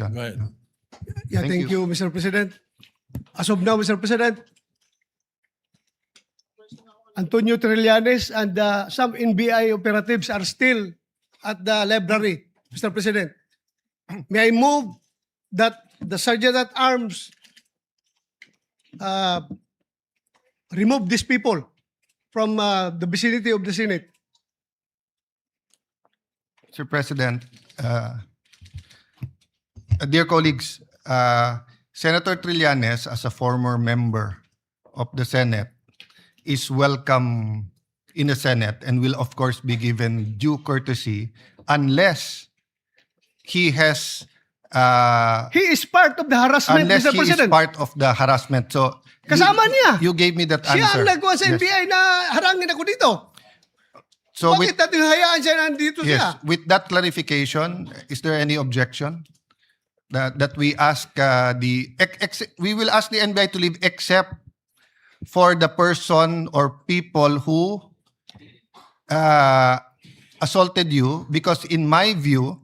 Go ahead. Yeah, Thank thank you, Mr. President. As of now, Mr. President, Antonio Trillanes and some NBI operatives are still at the library, Mr. President. May I move that the Sergeant at Arms remove these people from the vicinity of the Senate? Mr. President, dear colleagues, Senator Trillanes, as a former member of the Senate, is welcome in the Senate and will of course be given due courtesy unless he has He is part of the harassment, unless Mr. he is President. part of the harassment. So Kasama niya. You gave me that Siya answer. ang nagawa sa Yes. NBI na harangin ako dito. So Bakit natin hayaan siya nandito yes, siya? with that clarification, is there any objection that we ask we will ask the NBI to leave except for the person or people who assaulted you, because in my view,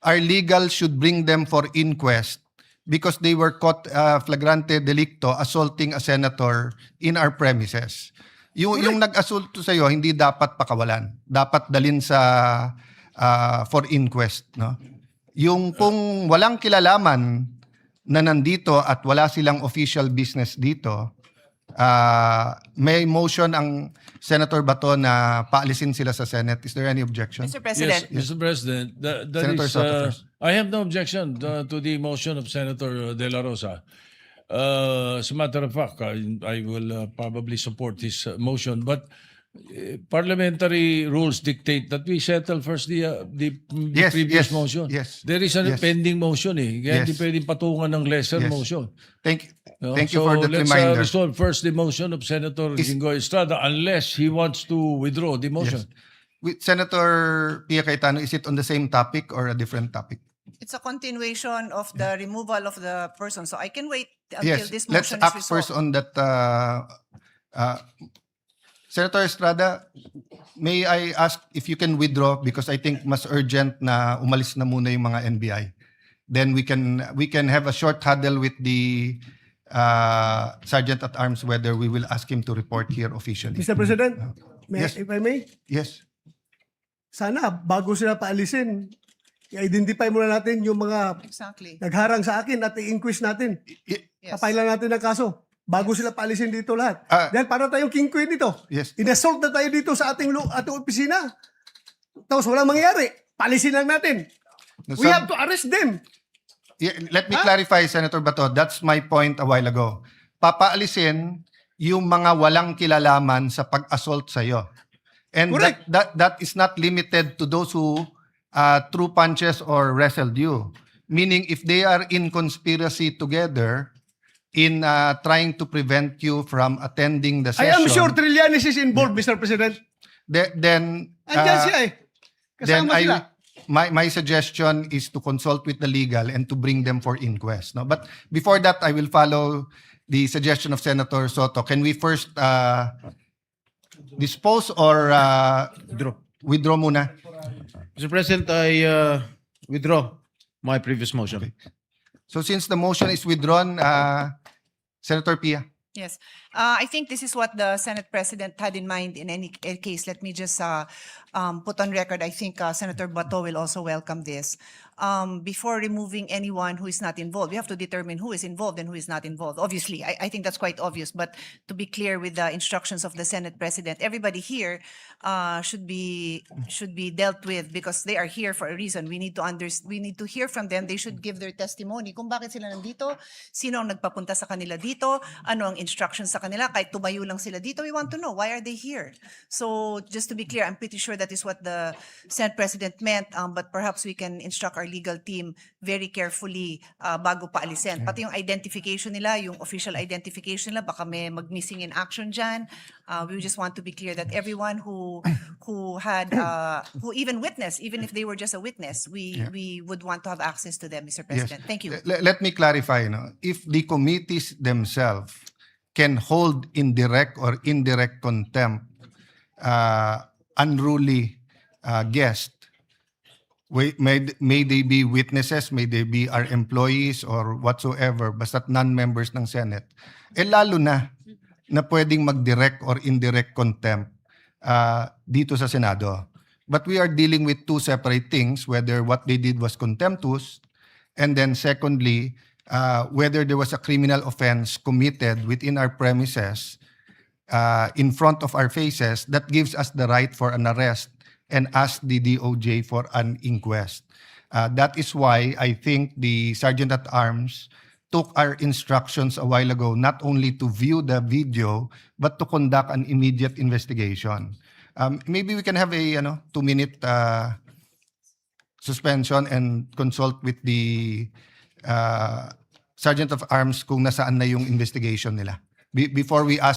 our legal should bring them for inquest because they were caught flagrante delicto assaulting a senator in our premises. Yung nag-assault sa iyo hindi dapat pakawalan. Dapat dalhin sa for inquest, no? Yung kung walang kilalaman na nandito at wala silang official business dito, may motion ang Senator Bato na paalisin sila sa Senate. Is there any objection? Mr. President, Yes, Mr. President. Senator Soto first. I have no objection to the motion of Senator De La Rosa. As a matter of fact, I will probably support his motion, but parliamentary rules dictate that we settle first the Yes, previous yes, motion. yes, There is a yes. pending motion eh. Kaya hindi Yes. pwedeng patungan ng lesser Yes. motion. Thank No? you for that let's reminder. resolve first the motion of Senator Jingoy Estrada unless he wants to withdraw the motion. With Senator Pia Cayetano, is it on the same topic or a different topic? it's a continuation of the removal of the person. So I can wait until Yes, this let's motion is act first resolved. on that. Senator Estrada, may I ask if you can withdraw because I think mas urgent na umalis na muna yung mga NBI. Then we can have a short huddle with the Sergeant at Arms whether we will ask him to report here officially. Mr. President, Yes. if I may, Yes. sana bago sila paalisin, i-identify muna natin yung mga Exactly. nagharang sa akin at i-inquest natin. Y- Yes. Kapailan natin ng kaso. Bago sila paalisin dito lahat. Dahil para tayong king queen dito. Yes. Inassault na tayo dito sa ating opisina. Tapos walang mangyari. Paalisin lang natin. We have to arrest them. Yeah, let me clarify, Senator Bato. That's my point a while ago. Papaalisin yung mga walang kilalaman sa pag-assault sa iyo. And Correct. that is not limited to those who threw punches or wrestled you. Meaning, if they are in conspiracy together in trying to prevent you from attending the I session, am sure Trillanes is involved, Mr. President. then Andyan siya eh. then Kasama sila. my suggestion is to consult with the legal and to bring them for inquest. No, but before that, I will follow the suggestion of Senator Soto. Can we first dispose or withdraw muna? Mr. President, I withdraw my previous motion. So since the motion is withdrawn, Senator Pia. Yes. I think this is what the Senate President had in mind in any case. Let me just put on record, I think Senator Bato will also welcome this. Before removing anyone who is not involved, we have to determine who is involved and who is not involved. Obviously, I think that's quite obvious. But to be clear with the instructions of the Senate President, everybody here should be dealt with because they are here for a reason. We need to hear from them. They should give their testimony kung bakit sila nandito, sino ang nagpapunta sa kanila dito, ano ang instructions sa kanila, kahit tumayo lang sila dito, we want to know why are they here. So just to be clear, I'm pretty sure that is what the Senate President meant, but perhaps we can instruct our legal team very carefully bago paalisin. Pati yung identification nila, yung official identification nila, baka may mag-missing in action dyan. We just want to be clear that everyone who had who even witnessed, even if they were just a witness, we would want to have access to them, Mr. President. Thank you. Let me clarify. No? If the committees themselves can hold in direct or indirect contempt unruly guest, may they be witnesses, may they be our employees or whatsoever, basta't non-members ng Senate, lalo na pwedeng mag-direct or indirect contempt dito sa Senado. But we are dealing with two separate things, whether what they did was contemptuous, and then secondly, whether there was a criminal offense committed within our premises in front of our faces that gives us the right for an arrest and ask the DOJ for an inquest. That is why I think the Sergeant-at-Arms took our instructions a while ago not only to view the video but to conduct an immediate investigation. Maybe we can have a 2-minute suspension and consult with the Sergeant of Arms kung nasaan na yung investigation nila before we ask